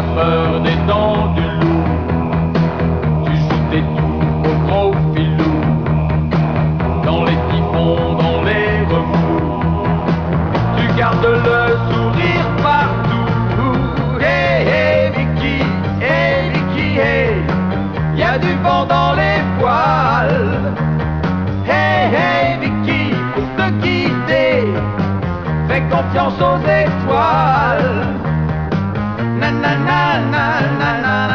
pas peur des dents du loup. Tu joues tes tours au gros filou, dans les typhons, dans les remous. Tu gardes le sourire partout. Hey, hey, Vicky, hey, y a du vent dans les poils. Hey, hey, Vicky, pour te guider, fais confiance aux étoiles. Na na na na na na.